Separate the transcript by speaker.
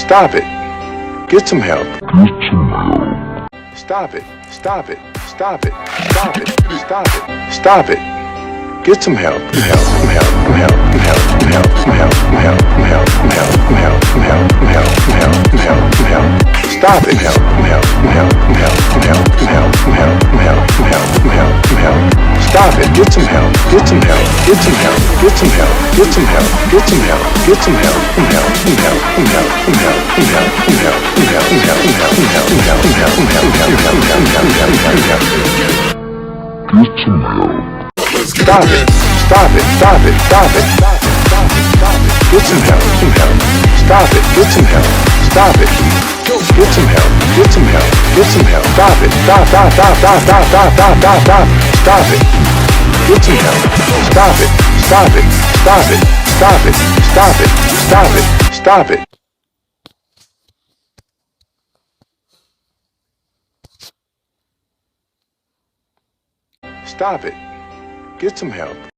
Speaker 1: Stop it. Get some help. Stop it. Stop it. Stop it. Stop it. Stop it. Stop it. Get some help. Help. Help. Help. Help. Help. Help. Help. Help. Help. Help. Help. Help. Help. Help. Help. Stop it. Help. Help. Help. Help. Help. Help. Help. Help. Help. Help. Help. Stop it. Get some help. Get some help. Get some help. Get some help. Get some help. Get some help. Get some help. Help. Help. Help. Help. Help. Help. Help. Help. Help. Help. Get some help. Stop it. Stop it. Stop it. Stop it. Stop it. Stop it. Stop it. Get some help. Some help. Stop it. Get some help. Stop it. Get some help. Get some help. Get some help. Stop it. Stop. Stop. Stop. Stop. Stop. Stop. Stop. Stop. Stop. Stop it. Get some help. Stop it. Stop it. Stop it. Stop it. Stop it. Stop it. Stop it. Stop it. Get some help.